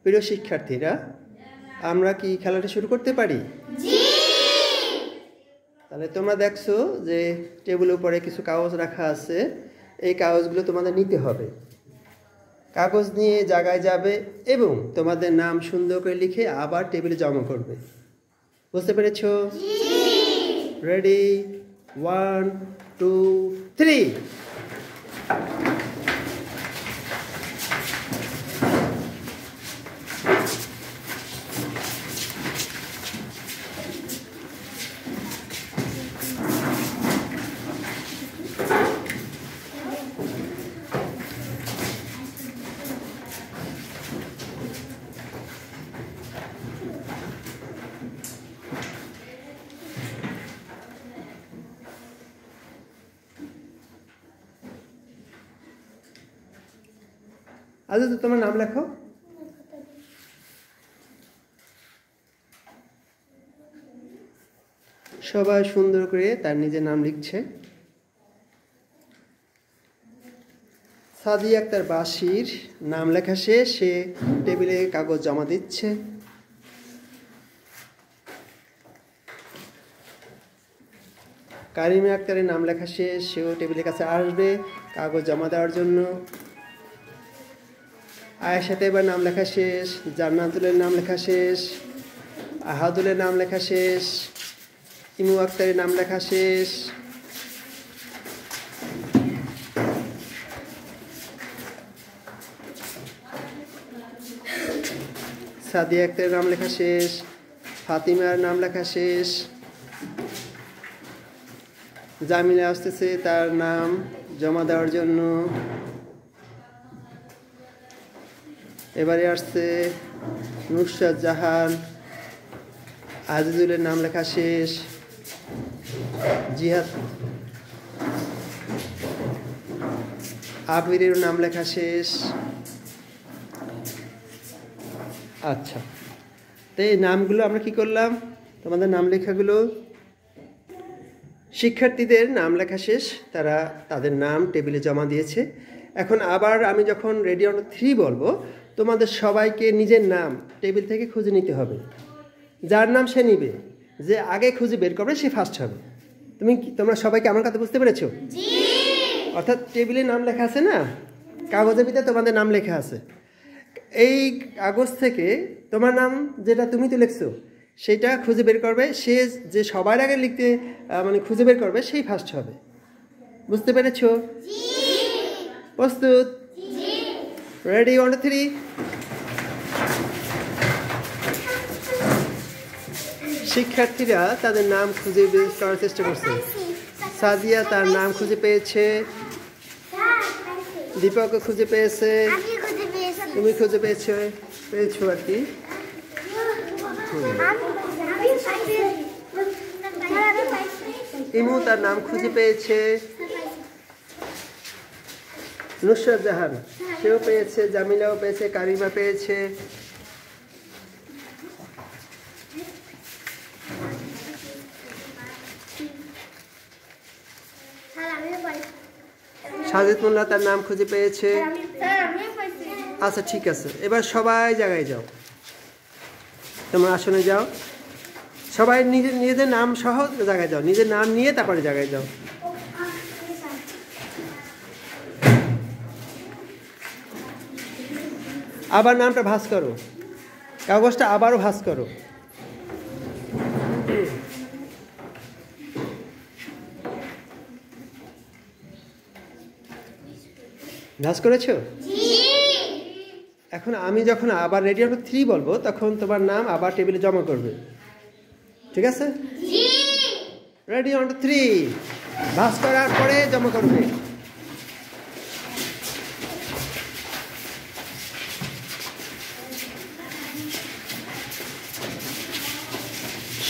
প্রিয় শিক্ষার্থীরা, আমরা কি খেলাটা শুরু করতে পারি? তাহলে তোমরা দেখছো যে টেবিলের উপরে কিছু কাগজ রাখা আছে। এই কাগজগুলো তোমাদের নিতে হবে। কাগজ নিয়ে জায়গায় যাবে এবং তোমাদের নাম সুন্দর করে লিখে আবার টেবিলে জমা করবে। বুঝতে পেরেছো? রেডি, 1 2 3। আচ্ছা, তো তোমার নাম লেখো। সবাই সুন্দর করে তার নিজের নাম লিখছে। সাদিয়া আক্তার বাসির নাম লেখা শেষ, সে টেবিলে কাগজ জমা দিচ্ছে। কারিমা আক্তারের নাম লেখা শেষ, সেও টেবিলের কাছে আসবে কাগজ জমা দেওয়ার জন্য। আয়েশা তাইবার নাম লেখা শেষ, জান্নাতুলের নাম লেখা শেষ, আহাদুলের নাম লেখা শেষ, ইমু আক্তারের নাম লেখা শেষ। সাদিয়া আক্তারের নাম লেখা শেষ, ফাতিমার নাম লেখা শেষ। জামিলা আসতেছে তার নাম জমা দেওয়ার জন্য। এবারে আসছে নুসরাত জাহান, আজিজুলের নাম লেখা শেষ। জিহাদ আবিরের নাম লেখা শেষ। আচ্ছা, তো এই নামগুলো আমরা কি করলাম? তোমাদের নাম লেখাগুলো, শিক্ষার্থীদের নাম লেখা শেষ, তারা তাদের নাম টেবিলে জমা দিয়েছে। এখন আবার আমি যখন রেডি অন 3 বলবো, তোমাদের সবাইকে নিজের নাম টেবিল থেকে খুঁজে নিতে হবে। যার নাম সে নিবে, যে আগে খুঁজে বের করবে সে ফার্স্ট হবে। তোমরা সবাইকে আমার কথা বুঝতে পেরেছো? অর্থাৎ টেবিলে নাম লেখা আছে না, কাগজের ভিতরে তোমাদের নাম লেখা আছে। এই কাগজ থেকে তোমার নাম যেটা তুমি তো লিখছো সেটা খুঁজে বের করবে। সে যে সবার আগে লিখতে খুঁজে বের করবে সেই ফার্স্ট হবে। বুঝতে পেরেছো? প্রস্তুত? রেডি, 1 2 3। শিক্ষার্থীরা তাদের নাম খুঁজে বের করার চেষ্টা করছে। সাদিয়া তার নাম খুঁজে পেয়েছে, দীপকও খুঁজে পেয়েছে, তুমি খুঁজে পেয়েছো আর কি। ইমু তার নাম খুঁজে পেয়েছে, নুসরাত জাহান সেও পেয়েছে, জামিলাও পেয়েছে, কারিমা পেয়েছে। সাজিদ মোল্লা তার নাম খুঁজে পেয়েছে। আচ্ছা, ঠিক আছে, এবার সবাই জায়গায় যাও, তোমার আসনে যাও। সবাই নিজেদের নাম সহ জায়গায় যাও, নিজের নাম নিয়ে তারপরে জায়গায় যাও। আবার নামটা ভাঁজ করো, কাগজটা আবারও ভাঁজ করো। ভাঁজ করেছো? এখন আমি যখন আবার রেডি অন 3 বলবো, তখন তোমার নাম আবার টেবিলে জমা করবে। ঠিক আছে? রেডি অন 3, ভাঁজ করার পরে জমা করবে।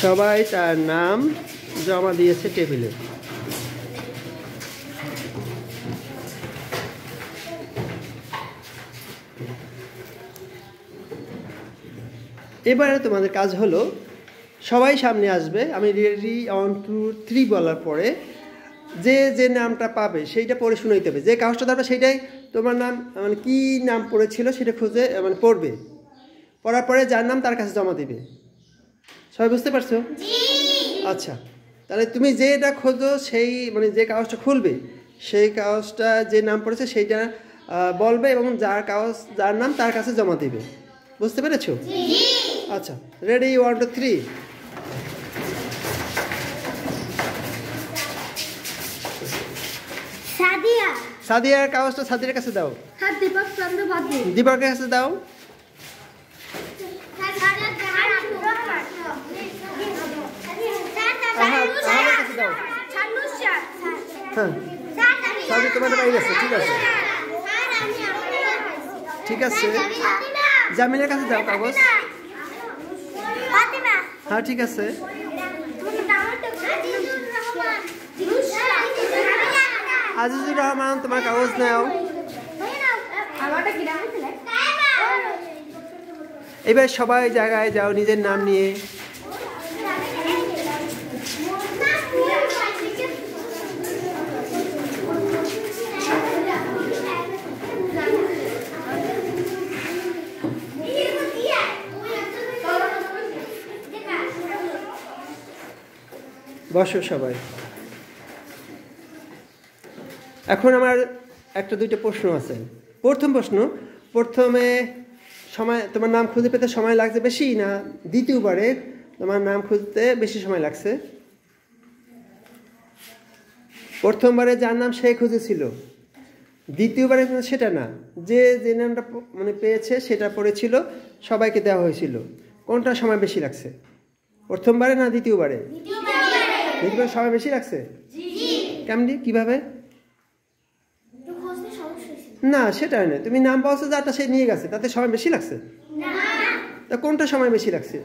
সবাই তার নাম জমা দিয়েছে টেবিলে। এবারে তোমাদের কাজ হলো, সবাই সামনে আসবে। আমি রেডি 1 2 3 বলার পরে যে যে নামটা পাবে সেইটা পড়ে শুনাইতে হবে। যে কাগজটা ধরবে সেইটাই তোমার নাম, কি নাম পড়েছিল সেটা খুঁজে পড়বে। পড়ার পরে যার নাম তার কাছে জমা দিবে। সবাই বুঝতে পারছো? আচ্ছা, তাহলে তুমি যেটা খোঁজো সেই মানে যে কাগজটা খুলবে সেই কাগজটা যে নাম পড়েছে সেইটা বলবে এবং যার নাম তার কাছে জমা দিবে। বুঝতে পেরেছো? আচ্ছা, রেডি, 1 2 3। সাদিয়ার কাগজটা সাদিয়ার কাছে দাও। দীপকের কাছে দাও। আহাদের কাছে দাও। হ্যাঁ, সাদি তোমার বাইরে আছে। ঠিক আছে, ঠিক আছে। জামিলের কাছে দাও কাগজ। হ্যাঁ, ঠিক আছে। আজিজুর রহমান, তোমার কাগজ নাও। এবার সবাই জায়গায় যাও নিজের নাম নিয়ে। বসো সবাই। এখন আমার একটা দুইটা প্রশ্ন আছে। প্রথম প্রশ্ন, প্রথমে তোমার নাম খুঁজে পেতে সময় লাগছে বেশি, না দ্বিতীয়বারে তোমার নাম খুঁজতে বেশি সময় লাগছে? প্রথমবারে যার নাম সে খুঁজেছিল, দ্বিতীয়বারে সেটা না, যে নামটা মানে পেয়েছে সেটা পড়েছিল, সবাইকে দেওয়া হয়েছিল। কোনটা সময় বেশি লাগছে, প্রথমবারে না দ্বিতীয়বারে? দ্বিতীয়বারে সময় বেশি লাগছে। কেমনি, কিভাবে? না, সেটা নয়। তুমি নাম পাওয়াছো যারটা সে নিয়ে গেছে, তাতে সময় বেশি লাগছে? তা কোনটা সময় বেশি লাগছে?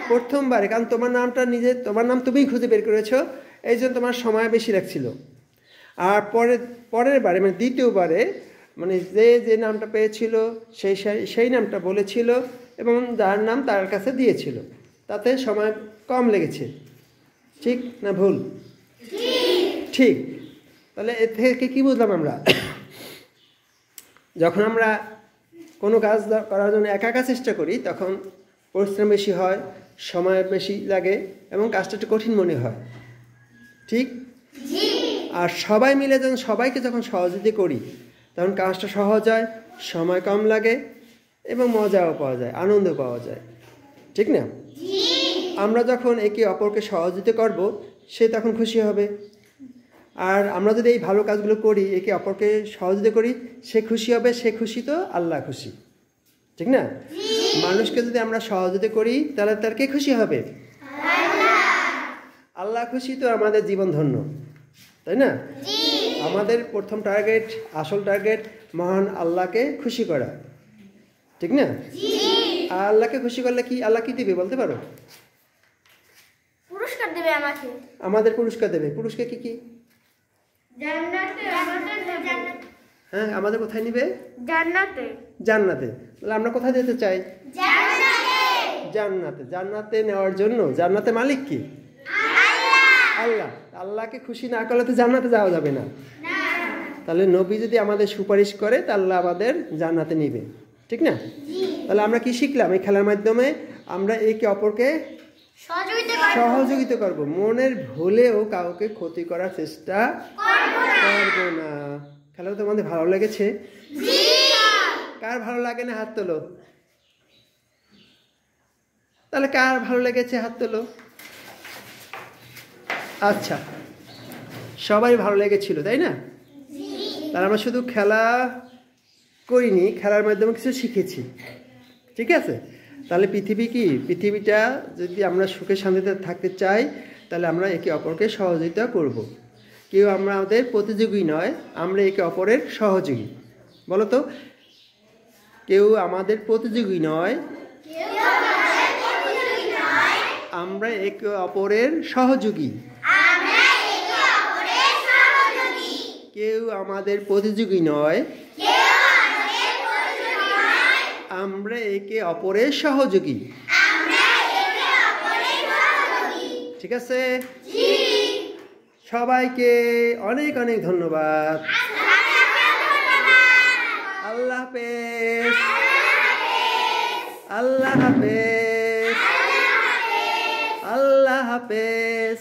প্রথমবারে, কারণ তোমার নাম তুমিই খুঁজে বের করেছো, এই জন্য তোমার সময় বেশি লাগছিল। আর পরের বারে মানে দ্বিতীয়বারে মানে যে নামটা পেয়েছিল সেই নামটা বলেছিল এবং যার নাম তার কাছে দিয়েছিল, তাতে সময় কম লেগেছে। ঠিক না ভুল? ঠিক। তাহলে এর থেকে কি বুঝলাম আমরা? যখন আমরা কোনো কাজ করার জন্য একা একা চেষ্টা করি তখন পরিশ্রম বেশি হয়, সময় বেশি লাগে এবং কাজটা একটু কঠিন মনে হয়। ঠিক? আর সবাই মিলে সবাইকে যখন সহযোগিতা করি তখন কাজটা সহজ হয়, সময় কম লাগে এবং মজাও পাওয়া যায়, আনন্দ পাওয়া যায়। ঠিক না? আমরা যখন একে অপরকে সহযোগিতা করব সে তখন খুশি হবে। আর আমরা যদি এই ভালো কাজগুলো করি, একে অপরকে সহযোগিতা করি, সে খুশি হবে। সে খুশি তো আল্লাহ খুশি। ঠিক না? মানুষকে যদি আমরা সহযোগিতা করি তাহলে তার কে খুশি হবে? আল্লাহ খুশি, তো আমাদের জীবন ধন্য, তাই না? আমাদের প্রথম টার্গেট, আসল টার্গেট মহান আল্লাহকে খুশি করা। ঠিক না? আল্লাহকে খুশি করলে কি আল্লাহ কি দিবে বলতে পারো? পুরস্কার দেবে আমাকে। আমাদের পুরস্কার দেবে। পুরস্কার কি কি? হ্যাঁ, আমাদের কোথায় নিবে? জান্নাতে। জান্নাতে। তাহলে আমরা কোথায় যেতে চাই? জান্নাতে। জান্নাতে নেওয়ার জন্য জান্নাতের মালিক কি? আল্লাহ। আল্লাহকে খুশি না করলে তো জান্নাতে যাওয়া যাবে না। তাহলে নবী যদি আমাদের সুপারিশ করে তাহলে আল্লাহ আমাদের জান্নাতে নিবে। ঠিক না? তাহলে আমরা কি শিখলাম এই খেলার মাধ্যমে? আমরা একে অপরকে সহযোগিতা করব, মনের ভুলেও কাউকে ক্ষতি করার চেষ্টা করব না। খেলাটা তোমাদের ভালো লেগেছে? কার ভালো লাগে না হাত তোলো। তাহলে কার ভালো লেগেছে হাত তোলো। আচ্ছা, সবাই ভালো লেগেছিল, তাই না? তাহলে আমরা শুধু খেলা করিনি, খেলার মাধ্যমে কিছু শিখেছি। ঠিক আছে? তাহলে পৃথিবীটা যদি আমরা সুখে শান্তিতে থাকতে চাই তাহলে আমরা একে অপরকে সহযোগিতা করব। কেউ আমাদের প্রতিযোগী নয়, আমরা একে অপরের সহযোগী। বলো তো, কেউ আমাদের প্রতিযোগী নয়, আমরা একে অপরের সহযোগী। কেউ আমাদের প্রতিযোগী নয়, আমরা একে অপরের সহযোগী। ঠিক আছে? সবাইকে অনেক অনেক ধন্যবাদ। আল্লাহ হাফেজ। আল্লাহ হাফেজ। আল্লাহ হাফেজ।